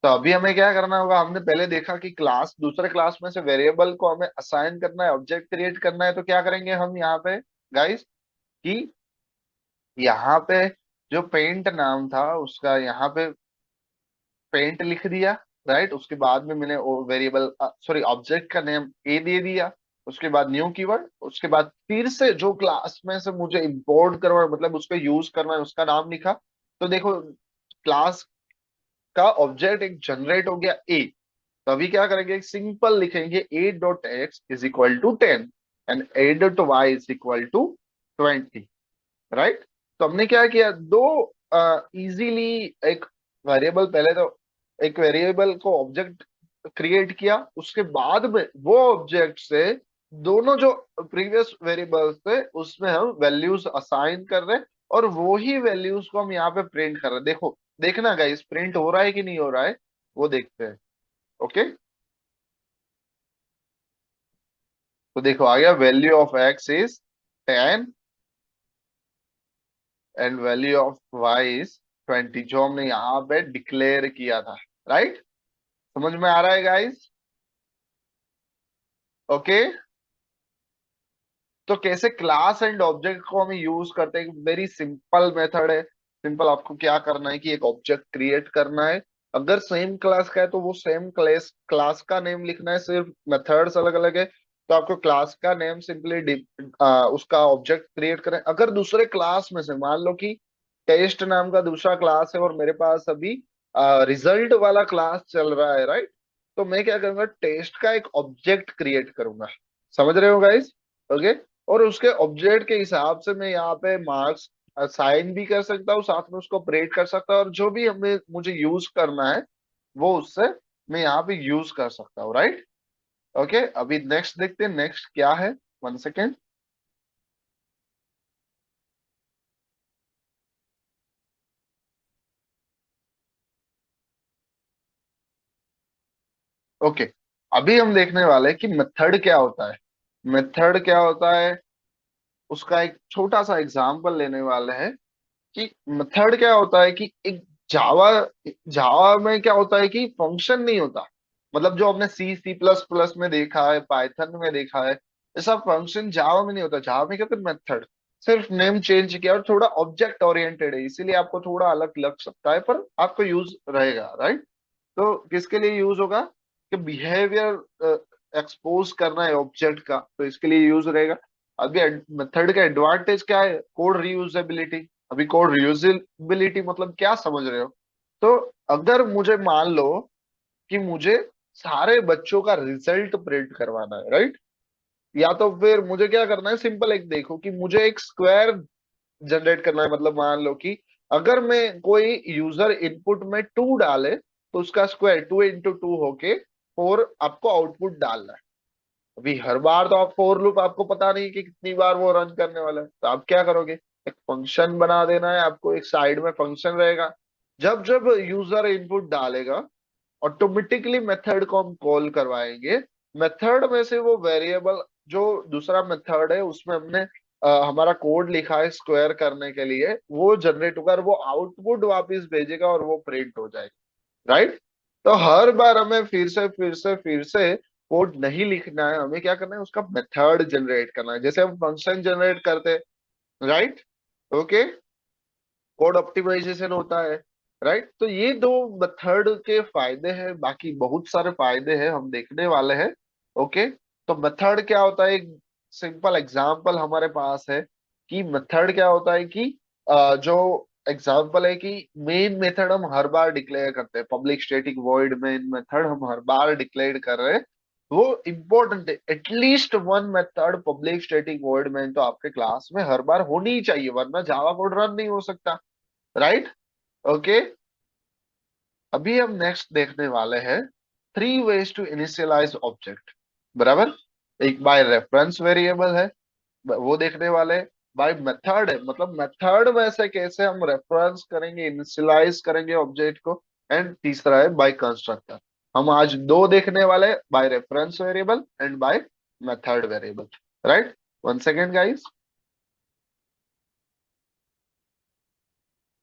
तो अभी हमें क्या करना होगा, हमने पहले देखा कि क्लास, दूसरे क्लास में से वेरिएबल को हमें असाइन करना है, ऑब्जेक्ट क्रिएट करना है। तो क्या करेंगे हम यहाँ पे गाइस, कि यहाँ पे जो पेंट नाम था उसका यहाँ पे पेंट लिख दिया, राइट। उसके बाद में मैंने वेरिएबल, सॉरी, ऑब्जेक्ट का नेम ए दे दिया। उसके बाद न्यू कीवर्ड, उसके बाद फिर से जो क्लास में से मुझे इंपोर्ट करना, मतलब उसको यूज करना है, उसका नाम लिखा। तो देखो, क्लास का ऑब्जेक्ट एक जनरेट हो गया ए। तो अभी क्या करेंगे, सिंपल लिखेंगे a dot x is equal to 10 and a dot y is equal to 20, right. तो हमने क्या किया, दो इजीली एक वेरिएबल, पहले तो एक वेरिएबल को ऑब्जेक्ट क्रिएट किया, उसके बाद में वो ऑब्जेक्ट से दोनों जो प्रीवियस वेरिएबल्स थे उसमें हम वैल्यूज असाइन कर रहे हैं, और वो ही वैल्यूज को हम यहाँ पे प्रिंट कर रहे हैं। देखो, देखना गाइस, प्रिंट हो रहा है कि नहीं हो रहा है, वो देखते हैं। ओके। तो देखो आ गया, value of x is 10 and value of y is 20, जो हमने यहाँ पे डिक्लेयर किया था, राइट। समझ में आ रहा है गाइस। ओके। तो कैसे क्लास एंड ऑब्जेक्ट को हम यूज करते हैं, वेरी सिंपल मेथड है। सिंपल, आपको क्या करना है कि एक ऑब्जेक्ट क्रिएट करना है, अगर सेम क्लास का है तो वो सेम क्लास क्लास का नेम लिखना है, सिर्फ मेथड्स अलग अलग है। तो आपको क्लास का नेम सिंपली उसका ऑब्जेक्ट क्रिएट करें। अगर दूसरे क्लास में से, मान लो कि टेस्ट नाम का दूसरा क्लास है और मेरे पास अभी रिजल्ट वाला क्लास चल रहा है, राइट। तो मैं क्या करूंगा, टेस्ट का एक ऑब्जेक्ट क्रिएट करूंगा। समझ रहे हो गाइस। ओके। और उसके ऑब्जेक्ट के हिसाब से मैं यहाँ पे मार्क्स असाइन भी कर सकता हूँ, साथ में उसको ऑपरेट कर सकता हूँ, और जो भी हमें मुझे यूज करना है वो उससे मैं यहाँ पे यूज कर सकता हूँ, राइट। ओके, अभी नेक्स्ट देखते हैं, नेक्स्ट क्या है। One second. ओके, अभी हम देखने वाले हैं कि मेथड क्या होता है। मेथड क्या होता है, उसका एक छोटा सा एग्जांपल लेने वाले हैं कि मेथड क्या होता है। कि एक जावा जावा में क्या होता है कि फंक्शन नहीं होता। मतलब जो हमने सी सी प्लस प्लस में देखा है, पाइथन में देखा है, ये सब फंक्शन जावा में नहीं होता। जावा में क्या होता है, मेथड। सिर्फ नेम चेंज किया और थोड़ा ऑब्जेक्ट ओरिएंटेड है, इसीलिए आपको थोड़ा अलग लग सकता है, पर आपको यूज रहेगा, राइट। तो किसके लिए यूज होगा कि बिहेवियर एक्सपोज करना है ऑब्जेक्ट का, तो इसके लिए यूज रहेगा। अभी मेथड का एडवांटेज क्या है, कोड रीयूजेबिलिटी। अभी कोड रीयूजेबिलिटी मतलब क्या समझ रहे हो। तो अगर मुझे मान लो कि मुझे सारे बच्चों का रिजल्ट प्रिंट करवाना है, राइट। या तो फिर मुझे क्या करना है, सिंपल एक देखो कि मुझे एक स्क्वायर जनरेट करना है। मतलब मान लो कि अगर मैं कोई यूजर इनपुट में 2 डाले तो उसका स्क्वायर 2 into 2 होके 4 आपको आउटपुट डालना है। अभी हर बार तो आप फोर लूप आपको पता नहीं कि कितनी बार वो रन करने वाला है, तो आप क्या करोगे, एक फंक्शन बना देना है आपको, एक साइड में फंक्शन रहेगा। जब जब यूजर इनपुट डालेगा ऑटोमेटिकली मेथड को हम कॉल करवाएंगे। मेथड में से वो वेरिएबल, जो दूसरा मेथड है उसमें हमने हमारा कोड लिखा है स्क्वायर करने के लिए, वो जनरेट होगा और वो आउटपुट वापस भेजेगा और वो प्रिंट हो जाएगा, राइट। तो हर बार हमें फिर से कोड नहीं लिखना है, हमें क्या करना है, उसका मेथड जनरेट करना है, जैसे हम फंक्शन जनरेट करते हैं, राइट। ओके, कोड ऑप्टिमाइजेशन होता है, राइट। तो ये दो मेथड के फायदे हैं, बाकी बहुत सारे फायदे हैं हम देखने वाले हैं। ओके, तो मेथड क्या होता है, एक सिंपल एग्जांपल हमारे पास है कि मेथड क्या होता है कि जो एग्जांपल है कि मेन मेथड हम हर बार डिक्लेयर करते हैं, public static void main method हम हर बार डिक्लेयर कर रहे हैं। वो इम्पोर्टेंट है, at least one method public static void main तो आपके क्लास में हर बार होनी ही चाहिए, वरना जावा कोड रन नहीं हो सकता, राइट। ओके, अभी हम नेक्स्ट देखने वाले हैं 3 ways टू इनिशियलाइज ऑब्जेक्ट, बराबर। एक बाय रेफरेंस वेरिएबल है, वो देखने वाले हैं। बाय मेथड है, मतलब मेथड में से कैसे हम रेफरेंस करेंगे, इनिशियलाइज करेंगे ऑब्जेक्ट को। एंड तीसरा है बाय कंस्ट्रक्टर। हम आज दो देखने वाले हैं, by reference variable and by method variable, right. One second guys.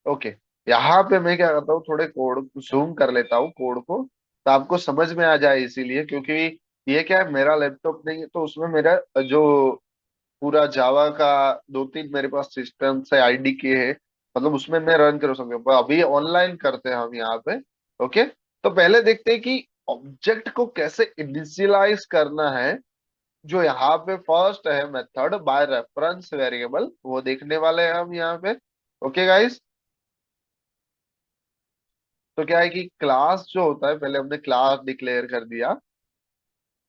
Okay, यहाँ पे मैं क्या करता हूँ, थोड़े कोड जूम कर लेता हूँ कोड को, तो आपको समझ में आ जाए, इसीलिए क्योंकि ये क्या है, मेरा लैपटॉप नहीं है तो उसमें मेरा जो पूरा जावा का 2 3 मेरे पास सिस्टम से आईडी के है, मतलब उसमें मैं रन कर सकता हूँ, पर अभी ऑनलाइन करते हैं हम यहाँ पे। ओके, तो पहले देखते हैं कि ऑब्जेक्ट को कैसे इनिशियलाइज करना है। जो यहाँ पे फर्स्ट है मेथड बाय रेफरेंस वेरिएबल, वो देखने वाले हैं हम यहाँ पे। ओके गाइस, तो क्या है कि क्लास जो होता है, पहले हमने क्लास डिक्लेयर कर दिया,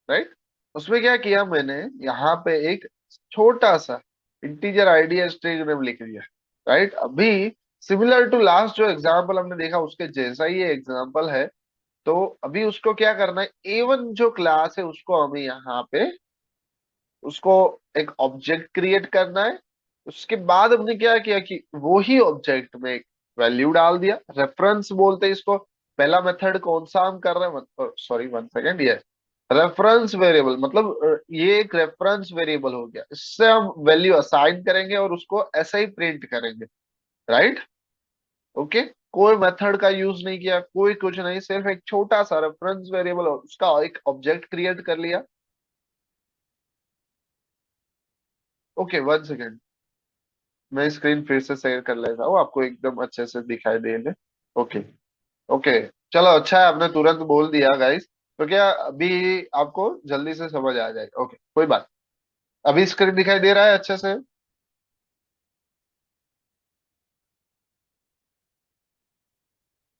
राइट। उसमें क्या किया मैंने, यहाँ पे एक छोटा सा इंटीजर आईडी स्ट्रिंग नेम लिख दिया, राइट। अभी सिमिलर टू लास्ट जो एग्जांपल हमने देखा उसके जैसा ही ये एग्जांपल है। तो अभी उसको क्या करना है, A1 जो क्लास है उसको हमें यहाँ पे उसको एक ऑब्जेक्ट क्रिएट करना है। उसके बाद हमने क्या किया कि वो ही ऑब्जेक्ट में एक वैल्यू डाल दिया, रेफरेंस बोलते हैं इसको। पहला मेथड कौन सा हम कर रहे हैं, सॉरी वन सेकेंड, ये रेफरेंस वेरिएबल, मतलब ये एक रेफरेंस वेरिएबल हो गया, इससे हम वैल्यू असाइन करेंगे और उसको ऐसे ही प्रिंट करेंगे, राइट। ओके, कोई मेथड का यूज नहीं किया, कोई कुछ नहीं, सिर्फ एक छोटा सा रेफरेंस वेरिएबल उसका एक ऑब्जेक्ट क्रिएट कर लिया। ओके, वन सेकेंड, मैं स्क्रीन फिर से शेयर कर लेता हूँ, आपको एकदम अच्छे से दिखाई देंगे। ओके। ओके, चलो अच्छा है आपने तुरंत बोल दिया गाइस, तो क्या अभी आपको जल्दी से समझ आ जाएगा। ओके, कोई बात। अभी स्क्रीन दिखाई दे रहा है अच्छे से।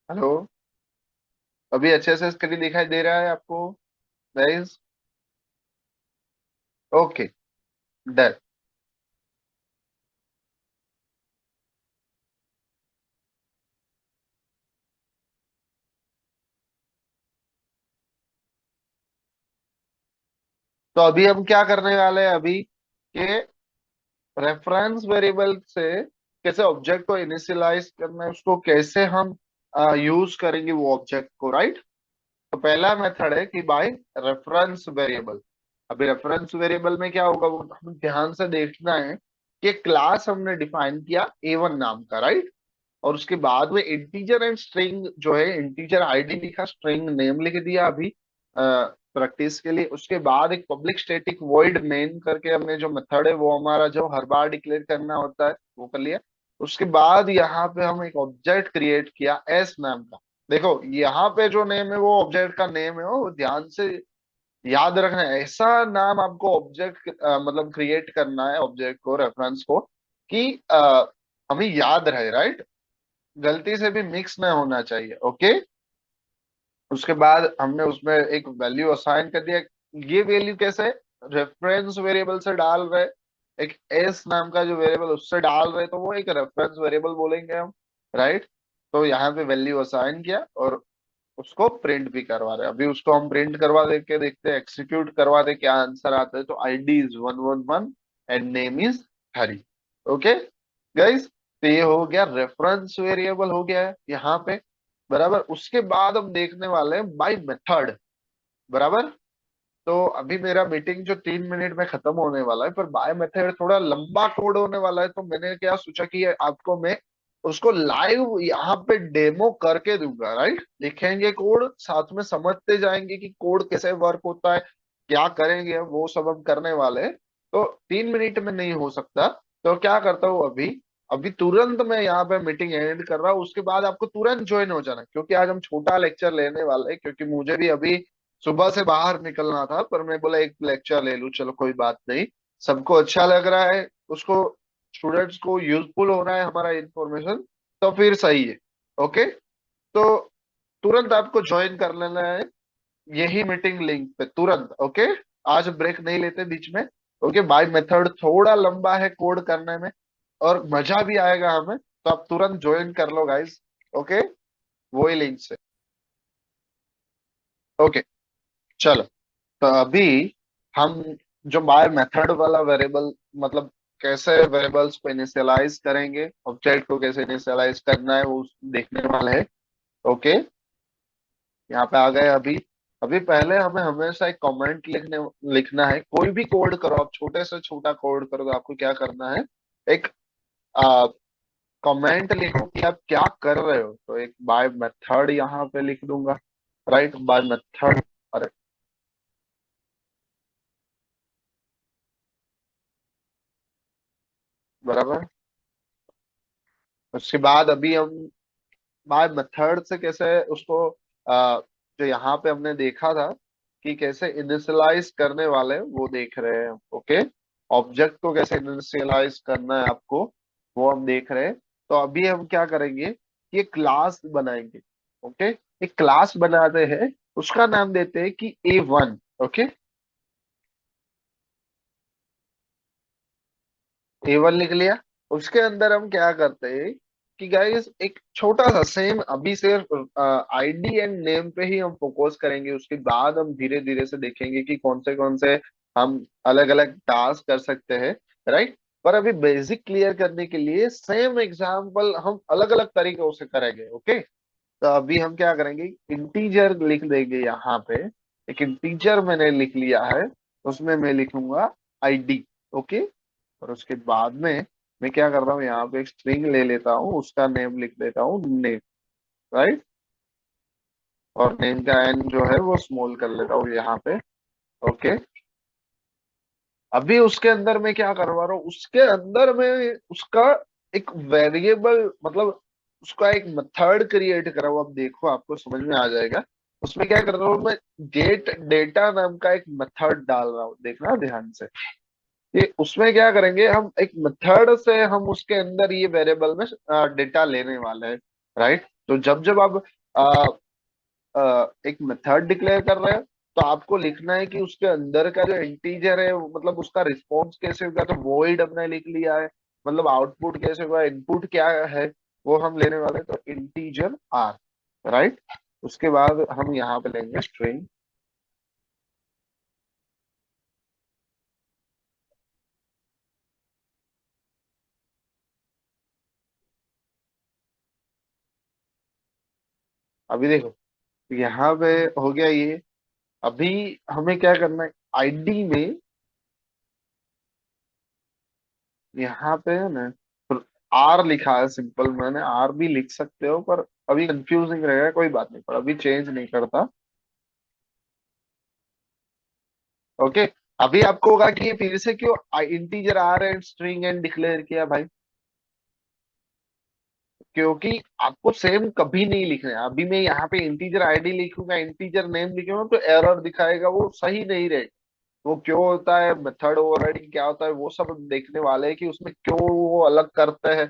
हेलो, अभी अच्छे से स्क्रीन दिखाई दे रहा है आपको गाइस। Okay, done. तो अभी हम क्या करने वाले हैं अभी कि रेफरेंस वेरिएबल से कैसे ऑब्जेक्ट को इनिशियलाइज करना है, उसको कैसे हम यूज करेंगे वो ऑब्जेक्ट को, राइट। तो पहला मेथड है कि बाय रेफरेंस वेरिएबल। अभी रेफरेंस वेरिएबल में क्या होगा वो हमें ध्यान से देखना है कि क्लास हमने डिफाइन किया A1 नाम का, राइट। और उसके बाद में इंटीजर एंड स्ट्रिंग जो है, इंटीजर आईडी लिखा, स्ट्रिंग नेम लिख दिया अभी प्रैक्टिस के लिए। उसके बाद एक पब्लिक स्टैटिक वॉइड मेन करके हमने जो मेथड है वो हमारा जो हर बार डिक्लेयर करना होता है वो कर लिया। उसके बाद यहाँ पे हम एक ऑब्जेक्ट क्रिएट किया एस नाम का। देखो यहाँ पे जो नेम है वो ऑब्जेक्ट का नेम है, वो ध्यान से याद रखना है। ऐसा नाम आपको ऑब्जेक्ट मतलब क्रिएट करना है ऑब्जेक्ट को, रेफरेंस को, कि हमें याद रहे, राइट। गलती से भी मिक्स ना होना चाहिए, ओके। उसके बाद हमने उसमें एक वैल्यू असाइन कर दिया। ये वैल्यू कैसे रेफरेंस वेरिएबल से डाल रहे, एक एस नाम का जो वेरिएबल उससे डाल रहे, तो वो एक रेफरेंस वेरिएबल बोलेंगे हम, राइट। तो यहाँ पे वैल्यू असाइन किया और उसको प्रिंट भी करवा रहे हैं। अभी उसको हम प्रिंट करवा दे के देखते हैं, एग्जीक्यूट करवा दे क्या आंसर आता है। तो ID is 111 and name is Hari. Okay guys, तो ये हो गया रेफरेंस वेरिएबल हो गया है यहाँ पे, बराबर। उसके बाद हम देखने वाले हैं बाय मेथड, बराबर। तो अभी मेरा मीटिंग जो 3 मिनट में खत्म होने वाला है, पर बाय मेथड थोड़ा लंबा कोड होने वाला है, तो मैंने क्या सोचा कि आपको मैं उसको लाइव यहाँ पे डेमो करके दूंगा, राइट। लिखेंगे कोड, साथ में समझते जाएंगे कि कोड कैसे वर्क होता है, क्या करेंगे हम, वो सब हम करने वाले हैं। तो 3 मिनट में नहीं हो सकता। तो क्या करता हूँ अभी, अभी तुरंत मैं यहाँ पे मीटिंग एंड कर रहा हूँ। उसके बाद आपको तुरंत ज्वाइन हो जाना, क्योंकि आज हम छोटा लेक्चर लेने वाले हैं, क्योंकि मुझे भी अभी सुबह से बाहर निकलना था, पर मैं बोला एक लेक्चर ले लूं, चलो कोई बात नहीं। सबको अच्छा लग रहा है, उसको स्टूडेंट्स को यूजफुल हो रहा है हमारा इंफॉर्मेशन, तो फिर सही है। ओके, तो तुरंत आपको ज्वाइन कर लेना है यही मीटिंग लिंक पे तुरंत, ओके। आज ब्रेक नहीं लेते बीच में। ओके, बाय मेथड थोड़ा लंबा है कोड करने में, और मजा भी आएगा हमें, तो आप तुरंत ज्वाइन कर लो गाइस। ओके, वही लिंक से। ओके, चलो। तो अभी हम जो बाय मेथड वाला वेरिएबल, मतलब कैसे वेरिएबल्स को इनिशियलाइज करेंगे, ऑब्जेक्ट को कैसे इनिशियलाइज करना है, वो देखने वाले हैं। ओके, यहाँ पे आ गए अभी। अभी पहले हमें हमेशा एक कमेंट लिखना है। कोई भी कोड करो आप, छोटे से छोटा कोड करो, तो आपको क्या करना है, एक कमेंट लिखो कि आप क्या कर रहे हो। तो एक बाय मेथड यहाँ पे लिख दूंगा, राइट, बाय मेथड। अरे, बराबर। उसके बाद अभी हम बाय मेथड से कैसे उसको जो यहाँ पे हमने देखा था कि कैसे इनिशियलाइज करने वाले हैं, वो देख रहे हैं। ओके, ऑब्जेक्ट को कैसे इनिशियलाइज करना है आपको, वो हम देख रहे हैं। तो अभी हम क्या करेंगे, ये क्लास बनाएंगे। ओके, एक क्लास बनाते हैं, उसका नाम देते हैं कि A1। ओके, A1 लिख लिया। उसके अंदर हम क्या करते हैं कि गाइस एक छोटा सा सेम, अभी सिर्फ आईडी एंड नेम पे ही हम फोकस करेंगे। उसके बाद हम धीरे धीरे से देखेंगे कि कौन से हम अलग अलग टास्क कर सकते हैं, राइट। पर अभी बेसिक क्लियर करने के लिए सेम एग्जांपल हम अलग अलग तरीकों से करेंगे। ओके, तो अभी हम क्या करेंगे, इंटीजर लिख देंगे यहाँ पे। एक इंटीजर मैंने लिख लिया है, उसमें मैं लिखूंगा आईडी। ओके, और उसके बाद में मैं क्या कर रहा हूँ, यहाँ पे एक स्ट्रिंग ले लेता हूँ, उसका नेम लिख देता हूँ नेम, राइट। और नेम का एन जो है वो स्मॉल कर लेता हूँ यहाँ पे। ओके, अभी उसके अंदर मैं क्या करवा रहा हूँ, उसके अंदर मैं उसका एक वेरिएबल, मतलब उसका एक मेथड क्रिएट कर रहा हूँ। अब देखो आपको समझ में आ जाएगा। उसमें क्या कर रहा हूँ मैं, गेट डेटा नाम का एक मेथड डाल रहा हूँ, देखना ध्यान से। ये उसमें क्या करेंगे, हम एक मेथड से हम उसके अंदर ये वेरिएबल में डेटा लेने वाले हैं, राइट। तो जब जब आप एक मेथड डिक्लेयर कर रहे हैं, तो आपको लिखना है कि उसके अंदर का जो इंटीजर है मतलब उसका रिस्पॉन्स कैसे होगा। तो वॉइड हमने लिख लिया है, मतलब आउटपुट कैसे होगा, इनपुट क्या है, वो हम लेने वाले हैं। तो इंटीजर आर, राइट। उसके बाद हम यहाँ पे लेंगे स्ट्रिंग। अभी देखो, यहाँ पे हो गया ये। अभी हमें क्या करना है, आईडी में, यहाँ पे है ना, आर लिखा है सिंपल, मैंने आर भी लिख सकते हो पर अभी कंफ्यूजिंग रहेगा, कोई बात नहीं, पर अभी चेंज नहीं करता। ओके। अभी आपको होगा कि ये फिर से क्यों integer r and string and declare किया भाई, क्योंकि आपको सेम कभी नहीं लिखना है। अभी मैं यहाँ पे इंटीजर आईडी लिखूंगा, इंटीजर नेम लिखूंगा तो एरर दिखाएगा, वो सही नहीं रहेगा। वो क्यों होता है, मेथड ओवरराइडिंग क्या होता है, वो सब हम देखने वाले हैं कि उसमें क्यों वो अलग करते हैं,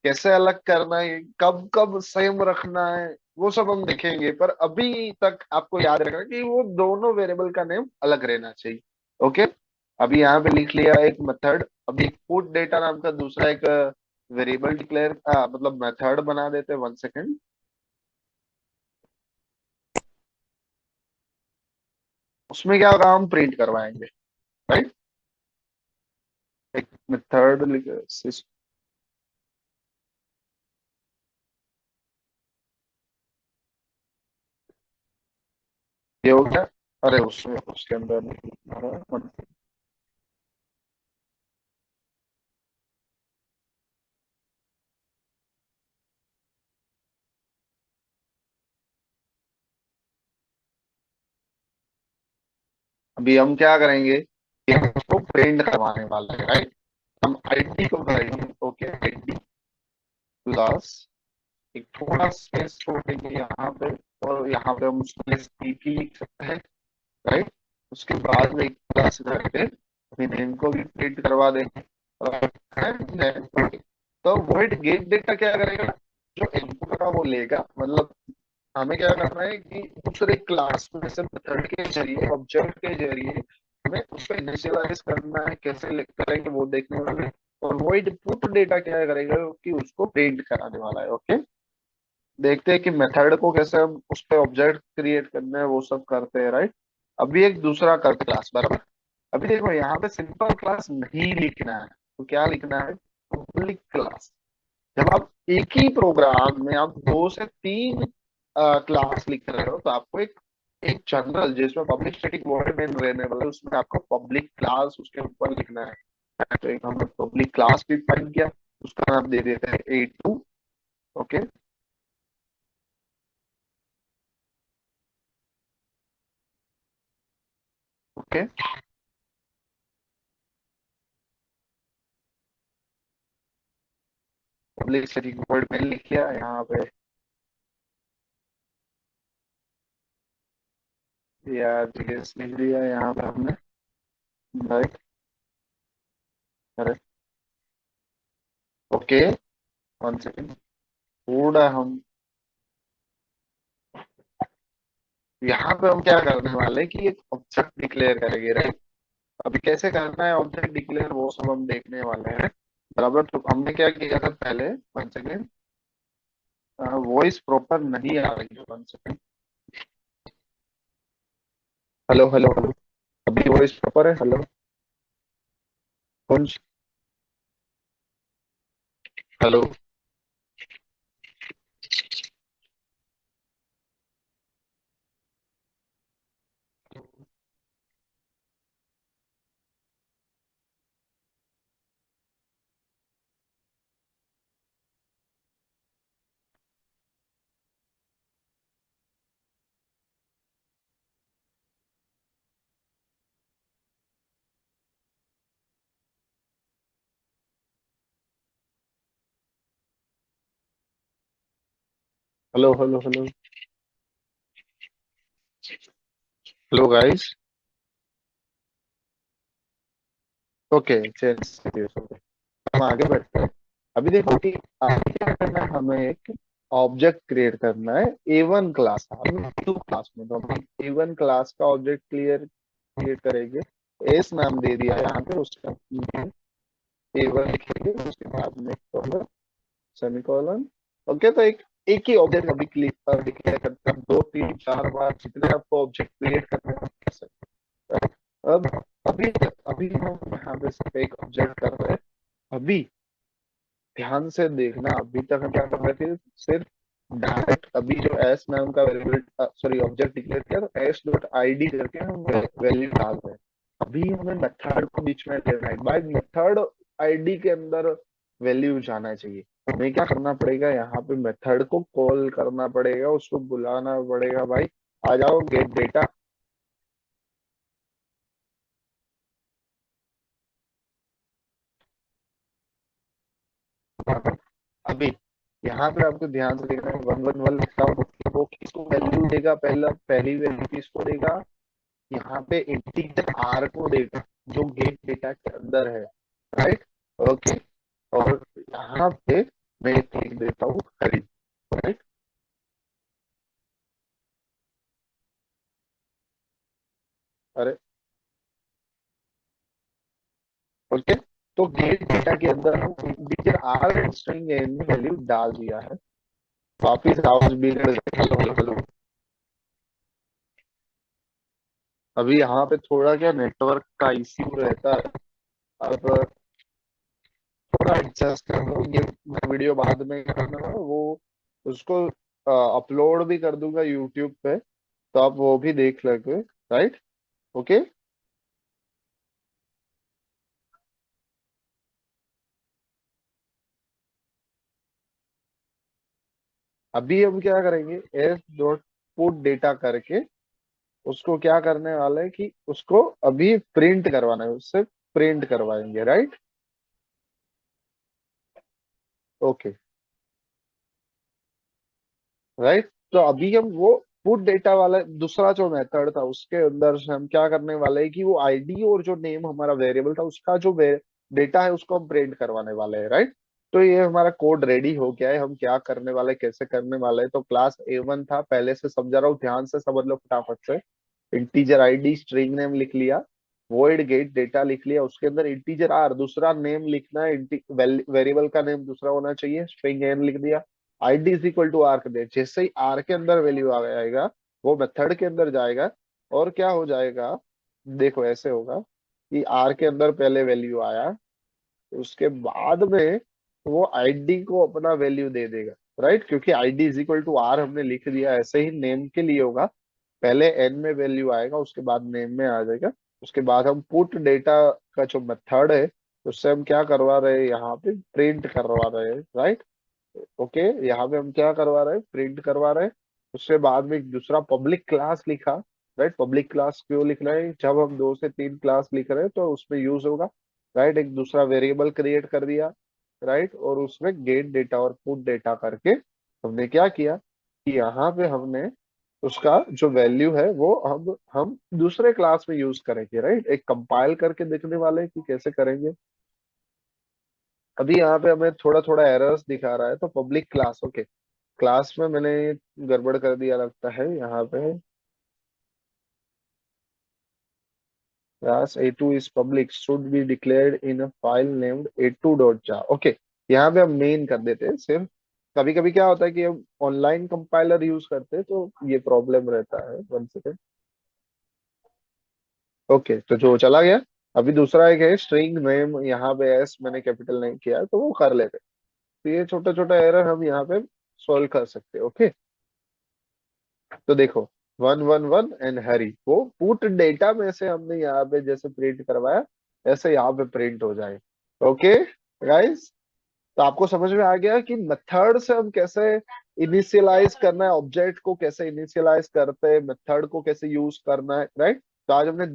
कैसे अलग करना है, कब कब सेम रखना है, वो सब हम देखेंगे। पर अभी तक आपको याद रखना कि वो दोनों वेरिएबल का नेम अलग रहना चाहिए। ओके। अभी यहाँ पे लिख लिया एक मेथड। अभी एक पुट डेटा नाम का दूसरा एक वेरिएबल डिक्लेयर, मतलब मेथड बना देते हैं। 1 सेकेंड। उसमें क्या होगा, हम प्रिंट करवाएंगे, राइट। एक मेथड ये हो गया। अरे उसमें उसके अंदर अभी हम क्या करेंगे कि हम उसको प्रिंट करवाने वाले हैं, राइट। हम आईडी को करेंगे, ओके, आईडी प्लस एक थोड़ा स्पेस छोड़ेंगे यहाँ पे, और यहाँ पे हम स्पेस की लिख सकते हैं, राइट। उसके बाद में एक प्लस करके फिर इनको भी प्रिंट करवा देंगे, right? तो वॉइड गेट डेटा क्या करेगा, जो इनपुट का वो लेगा, मतलब हमें क्या करना है कि दूसरे क्लास में से मेथड के जरिए, ऑब्जेक्ट के जरिए हमें उसको इनिशियलाइज करना है, कैसे करेंगे वो देखने वाले हैं। और वॉइड पुट डेटा क्या करेगा कि उसको प्रिंट कराने वाला है। ओके। देखते हैं कि मेथड को कैसे हम उस पर ऑब्जेक्ट क्रिएट करना है, वो सब करते हैं, राइट। अभी एक दूसरा करते क्लास, बराबर। अभी देखो यहाँ पे सिंपल क्लास नहीं लिखना है, तो क्या लिखना है, पब्लिक क्लास। जब आप एक ही प्रोग्राम में आप 2 से 3 क्लास लिख रहे हो, तो आपको एक एक जनरल जिसमें पब्लिक स्टैटिक वॉइड मेन रहने वाला है, उसमें आपको पब्लिक क्लास उसके ऊपर लिखना है। तो एक हमने पब्लिक क्लास भी फाइन किया, उसका नाम दे देते हैं A2। Okay. Okay. Public static void main लिख किया यहाँ पे, या जीएस लिख दिया यहाँ पे हमने, राइट। अरे ओके, 1 सेकेंड, थोड़ा हम यहाँ पे हम क्या करने वाले हैं कि एक ऑब्जेक्ट डिक्लेयर करेंगे, राइट। अभी कैसे करना है ऑब्जेक्ट डिक्लेयर, वो सब हम देखने वाले हैं, बराबर। तो हमने क्या किया था पहले, 1 सेकेंड, वॉइस प्रॉपर नहीं आ रही है, 1 सेकेंड। हेलो हेलो हेलो, अभी वॉइस प्रॉपर है, हेलो, कुछ, hello. Hello hello hello, hello guys. Okay, change, हम आगे बढ़ते हैं। अभी देखो कि आगे क्या करना है, हमें एक ऑब्जेक्ट क्रिएट करना है A1 क्लास का, हम टू क्लास में, तो हम A1 क्लास का ऑब्जेक्ट क्रिएट करेंगे। एस नाम दे दिया है यहाँ पे, उसका A1 लिखेंगे, उसके बाद में सेमीकोलन। ओके। तो एक एक ही ऑब्जेक्ट अभी क्लिक पर डिक्लेयर करते हैं, 2 3 4 बार जितने आपको ऑब्जेक्ट क्रिएट करने हैं आप कर सकते हैं। अब अभी अभी हम यहाँ पे सिर्फ एक ऑब्जेक्ट कर रहे हैं। अभी ध्यान से देखना, अभी तक हम क्या कर रहे थे, सिर्फ डायरेक्ट अभी जो एस नाम का वेरिएबल, सॉरी, ऑब्जेक्ट डिक्लेयर किया, तो एस डॉट आई डी करके हम वैल्यू डाल रहे हैं। अभी हमें मेथड को बीच में लेना है, बाय मेथड आईडी के अंदर वैल्यू जाना चाहिए। हमें क्या करना पड़ेगा, यहाँ पे मेथड को कॉल करना पड़ेगा, उसको बुलाना पड़ेगा, भाई आ जाओ गेट डेटा। अभी यहाँ पे आपको ध्यान से देखना है, 111 लिखता हूँ, वो किसको वैल्यू देगा, पहला पहली वैल्यू किसको देगा, यहाँ पे इंटीजर आर को देगा, जो गेट डेटा के अंदर है, राइट। ओके। और यहाँ पे मैं लिख देता हूँ हरी, राइट। अरे ओके, तो गेट डेटा के अंदर हम इंटीजर आर स्ट्रिंग एन में वैल्यू डाल दिया है। वापिस आवाज बिगड़ गई, हेलो हेलो हेलो। अभी यहाँ पे थोड़ा क्या नेटवर्क का इश्यू रहता है। अब थोड़ा एडजस्ट कर लो, ये मैं वीडियो बाद में करना वो, उसको अपलोड भी कर दूंगा यूट्यूब पे, तो आप वो भी देख लोगे, राइट। ओके। अभी हम क्या करेंगे, एस डॉट पुट डेटा करके उसको क्या करने वाले हैं कि उसको अभी प्रिंट करवाना है, उससे प्रिंट करवाएंगे, राइट। Okay, right. तो अभी हम वो पुट डेटा वाला दूसरा जो मेथड था, उसके अंदर से हम क्या करने वाले हैं कि वो आईडी और जो नेम हमारा वेरिएबल था, उसका जो डेटा है उसको हम प्रिंट करवाने वाले हैं, राइट। तो ये हमारा कोड रेडी हो गया है, हम क्या करने वाले हैं, कैसे करने वाले हैं। तो क्लास A1 था, पहले से समझा रहा हूँ, ध्यान से समझ लो फटाफट से। इंटीजर आईडी स्ट्रिंग नेम लिख लिया, वॉइड गेट डेटा लिख लिया, उसके अंदर इंटीजर आर दूसरा नेम लिखना है, वेरिएबल का नेम दूसरा होना चाहिए, स्ट्रिंग एन लिख दिया, ID is equal to r कर दिया। जैसे ही आर के अंदर वैल्यू आ जाएगा, वो मेथड के अंदर जाएगा, और क्या हो जाएगा, देखो ऐसे होगा कि आर के अंदर पहले वैल्यू आया, उसके बाद में वो आईडी को अपना वैल्यू दे देगा, राइट। क्योंकि ID is equal to r हमने लिख दिया, ऐसे ही नेम के लिए होगा, पहले एन में वैल्यू आएगा, उसके बाद नेम में आ जाएगा। उसके बाद हम पुट डेटा का जो मेथड है, उससे हम क्या करवा रहे हैं, यहाँ पे प्रिंट करवा रहे हैं, राइट। ओके, यहाँ पे हम क्या करवा रहे हैं, प्रिंट करवा रहे हैं। उसके बाद में एक दूसरा पब्लिक क्लास लिखा, राइट। पब्लिक क्लास क्यों लिख रहे हैं, जब हम 2 से 3 क्लास लिख रहे हैं तो उसमें यूज होगा, राइट। एक दूसरा वेरिएबल क्रिएट कर दिया, राइट। और उसमें गेट डेटा और पुट डेटा करके हमने क्या किया कि यहाँ पे हमने उसका जो वैल्यू है वो अब हम दूसरे क्लास में यूज करेंगे, राइट। एक कंपाइल करके देखने वाले हैं कि कैसे करेंगे। अभी यहाँ पे हमें थोड़ा थोड़ा एरर्स दिखा रहा है, तो पब्लिक क्लास, ओके, क्लास में मैंने गड़बड़ कर दिया लगता है यहाँ पे। Class A2 is public, should be declared in a file named A2 dot जा, ओके। यहाँ पे हम मेन कर देते हैं सिर्फ। कभी कभी क्या होता है कि हम ऑनलाइन कंपाइलर यूज करते हैं, तो ये प्रॉब्लम रहता है, 1 सेकेंड। ओके, तो जो चला गया। अभी दूसरा एक है स्ट्रिंग नेम, यहाँ पे एस मैंने कैपिटल नहीं किया है, तो वो कर लेते हैं। तो ये छोटा छोटा एरर हम यहाँ पे सॉल्व कर सकते हैं, ओके। तो देखो, 111 एंड हरी, वो पुट डेटा में से हमने यहाँ पे जैसे प्रिंट करवाया, ऐसे यहाँ पे प्रिंट हो जाए। ओके गाइस, तो आपको समझ में आ गया कि मेथड से हम कैसे इनिशियलाइज करना है, ऑब्जेक्ट को कैसे इनिशियलाइज करते हैं, मेथड को कैसे यूज करना है, राइट। तो आज हमने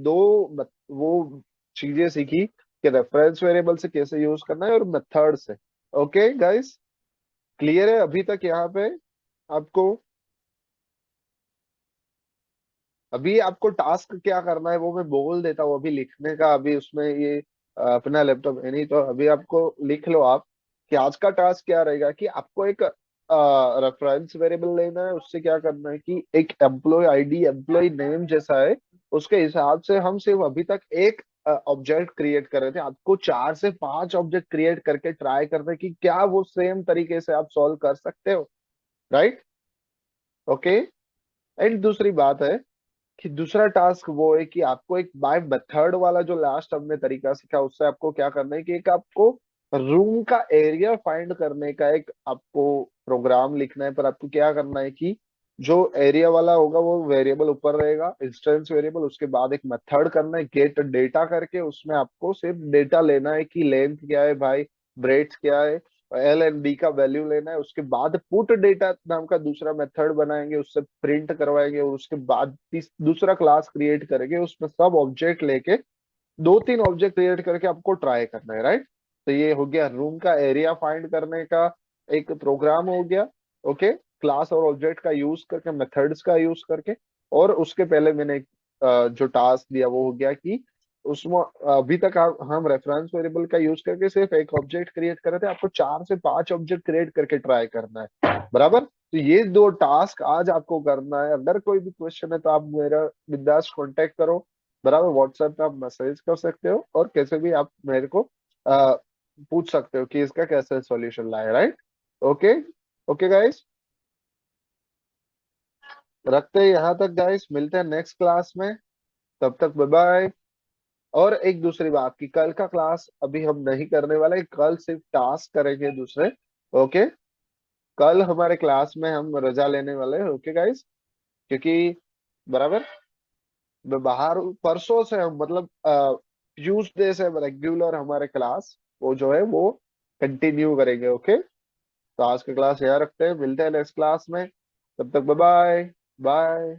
वो चीजें सीखी कि रेफरेंस वेरिएबल से कैसे यूज करना है और मेथड से। ओके गाइस, क्लियर है अभी तक यहाँ पे आपको। अभी आपको टास्क क्या करना है वो मैं बोल देता हूँ, अभी लिखने का, अभी उसमें ये अपना लैपटॉप है नहीं, तो अभी आपको लिख लो आप कि आज का टास्क क्या रहेगा, कि आपको एक रेफरेंस वेरिएबल लेना है, उससे क्या करना है कि एक एम्प्लॉय आईडी, एम्प्लॉय नेम जैसा है, उसके हिसाब से हम सिर्फ अभी तक एक ऑब्जेक्ट क्रिएट कर रहे थे। आपको 4 से 5 ऑब्जेक्ट क्रिएट करके ट्राई करना है कि क्या वो सेम तरीके से आप सॉल्व कर सकते हो, राइट। ओके। एंड दूसरी बात है कि दूसरा टास्क वो है कि आपको एक बाय मेथड वाला जो लास्ट हमने तरीका सीखा, उससे आपको क्या करना है कि एक आपको रूम का एरिया फाइंड करने का एक आपको प्रोग्राम लिखना है, पर आपको क्या करना है कि जो एरिया वाला होगा वो वेरिएबल ऊपर रहेगा, इंस्टेंस वेरिएबल, उसके बाद एक मेथड करना है गेट डेटा करके, उसमें आपको सिर्फ डेटा लेना है कि लेंथ क्या है भाई, ब्रेड्थ क्या है, एल एंड डी का वैल्यू लेना है। उसके बाद पुट डेटा नाम का दूसरा मेथड बनाएंगे, उससे प्रिंट करवाएंगे, और उसके बाद दूसरा क्लास क्रिएट करेंगे, उसमें सब ऑब्जेक्ट लेके 2-3 ऑब्जेक्ट क्रिएट करके आपको ट्राई करना है, राइट। तो ये हो गया रूम का एरिया फाइंड करने का एक प्रोग्राम हो गया। ओके, क्लास और ऑब्जेक्ट का यूज करके, मेथड्स का यूज करके। और उसके पहले मैंने जो टास्क दिया वो हो गया कि उसमें अभी तक हम रेफरेंस वेरिएबल का यूज करके सिर्फ एक ऑब्जेक्ट क्रिएट कर रहे थे, आपको 4 से 5 ऑब्जेक्ट क्रिएट करके ट्राई करना है, बराबर। तो ये 2 टास्क आज आपको करना है। अगर कोई भी क्वेश्चन है तो आप मेरा बिंदास कांटेक्ट करो, बराबर। व्हाट्सएप पे आप मैसेज कर सकते हो, और कैसे भी आप मेरे को आ, पूछ सकते हो कि इसका कैसे सॉल्यूशन लाए, राइट। ओके। ओके गाइस, रखते हैं यहाँ तक गाइस, मिलते हैं नेक्स्ट क्लास में। तब तक बाय बाय। और एक दूसरी बात की कल का क्लास अभी हम नहीं करने वाले, कल सिर्फ टास्क करेंगे दूसरे। ओके, कल हमारे क्लास में हम रजा लेने वाले हैं, ओके गाइस, क्योंकि बराबर मैं बाहर हूँ। परसों से हम मतलब ट्यूसडे से रेगुलर हमारे क्लास वो जो है वो कंटिन्यू करेंगे, ओके। तो आज का क्लास यहाँ रखते हैं, मिलते हैं नेक्स्ट क्लास में। तब तक बाय बाय। बाय।